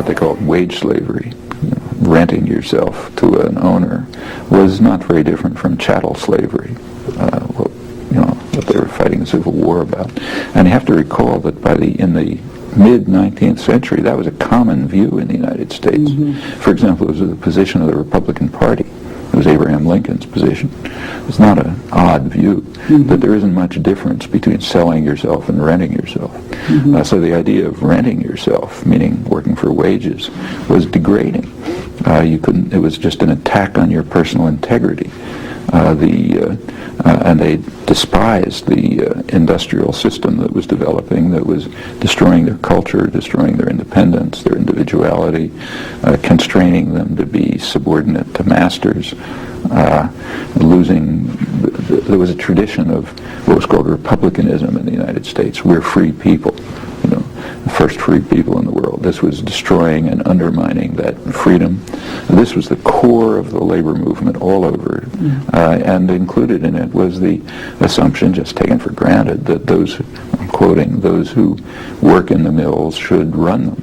what they called wage slavery, renting yourself to an owner, was not very different from chattel slavery, what they were fighting the Civil War about. And you have to recall that in the mid-19th century, that was a common view in the United States. For example, it was the position of the Republican Party. It was Abraham Lincoln's position. It's not an odd view, but there isn't much difference between selling yourself and renting yourself. So the idea of renting yourself, meaning working for wages, was degrading. It was just an attack on your personal integrity. And they despised the industrial system that was developing, that was destroying their culture, destroying their independence, their individuality, constraining them to be subordinate to masters, there was a tradition of what was called republicanism in the United States. We're free people, the first free people in the world. This was destroying and undermining that freedom. This was the core of the labor movement all over, and included in it was the assumption, just taken for granted, that those, I'm quoting, those who work in the mills should run them.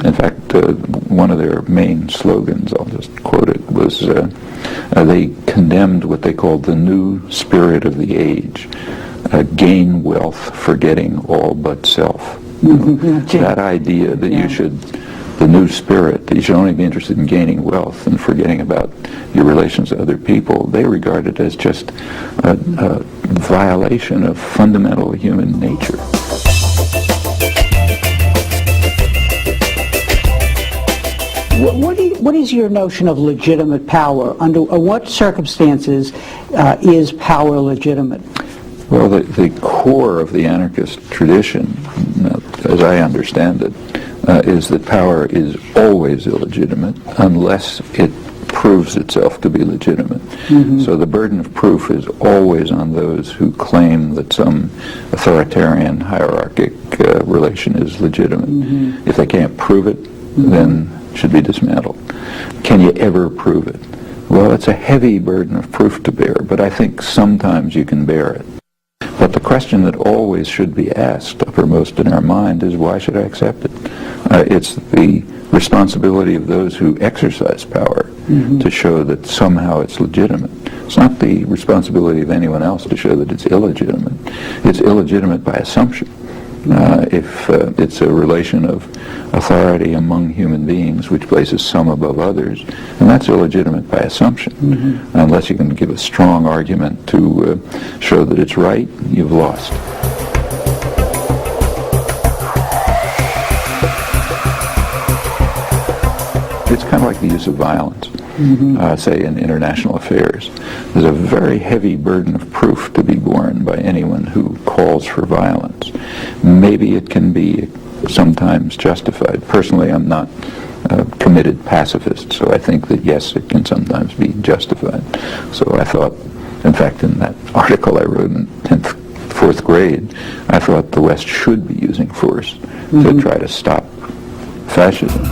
In fact, one of their main slogans, I'll just quote it, was they condemned what they called the new spirit of the age, gain wealth forgetting all but self. That idea that you should, the new spirit, that you should only be interested in gaining wealth and forgetting about your relations to other people, they regard it as just a violation of fundamental human nature. What is your notion of legitimate power? Under what circumstances is power legitimate? Well, the core of the anarchist tradition, as I understand it, is that power is always illegitimate unless it proves itself to be legitimate. So the burden of proof is always on those who claim that some authoritarian hierarchic relation is legitimate. If they can't prove it, then it should be dismantled. Can you ever prove it? Well, it's a heavy burden of proof to bear, but I think sometimes you can bear it. But the question that always should be asked, uppermost in our mind, is why should I accept it? It's the responsibility of those who exercise power to show that somehow it's legitimate. It's not the responsibility of anyone else to show that it's illegitimate. It's illegitimate by assumption. If it's a relation of authority among human beings which places some above others, and that's illegitimate by assumption. Unless you can give a strong argument to show that it's right, you've lost. It's kind of like the use of violence, say in international affairs. There's a very heavy burden of proof to be borne by anyone who calls for violence. Maybe it can be sometimes justified. Personally, I'm not a committed pacifist, so I think that yes, it can sometimes be justified. So I thought, in fact, in that article I wrote in 4th grade, I thought the West should be using force to try to stop fascism.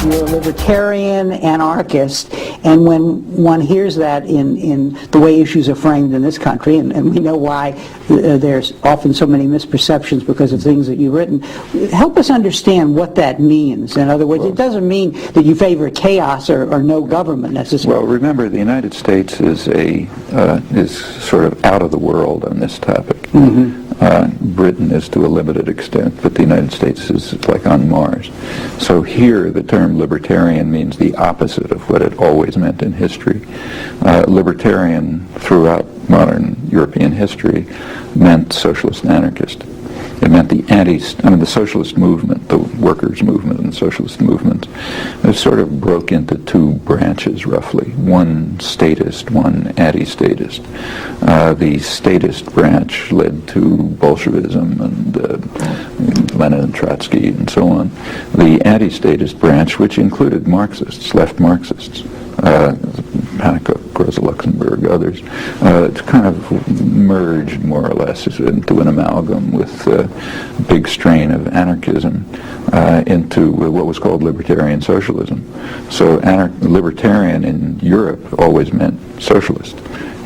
You're a libertarian anarchist, and when one hears that in the way issues are framed in this country, and we know why there's often so many misperceptions because of things that you've written, help us understand what that means. In other words, it doesn't mean that you favor chaos or no government necessarily. Well, remember, the United States is sort of out of the world on this topic. Britain is to a limited extent, but the United States is like on Mars. So here the term libertarian means the opposite of what it always meant in history. Libertarian throughout modern European history meant socialist anarchist. It meant the socialist movement, the workers' movement and the socialist movement, it sort of broke into two branches roughly, one statist, one anti-statist. The statist branch led to Bolshevism and Lenin and Trotsky and so on. The anti-statist branch, which included Marxists, left Marxists, Hancock, Rosa Luxemburg, others, it's kind of merged more or less into an amalgam with a big strain of anarchism into what was called libertarian socialism. So libertarian in Europe always meant socialist.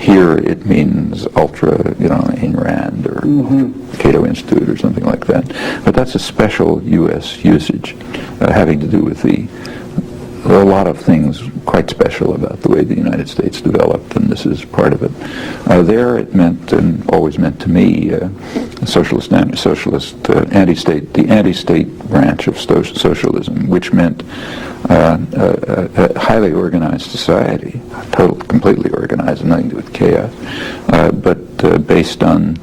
Here it means ultra, Ayn Rand or Cato Institute or something like that. But that's a special U.S. usage having to do with a lot of things quite special about the way the United States developed, and this is part of it. There it meant, and always meant to me, socialist, anti-state, the anti-state branch of socialism, which meant a highly organized society, completely organized, nothing to do with chaos, but based on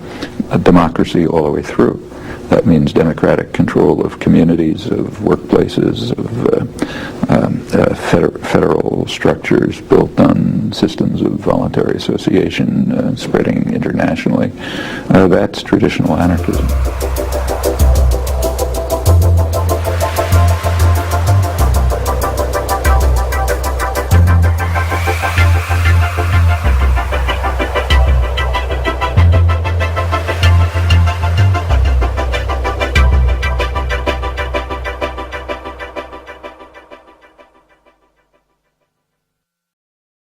a democracy all the way through. That means democratic control of communities, of workplaces, of federal structures built on systems of voluntary association spreading internationally. That's traditional anarchism.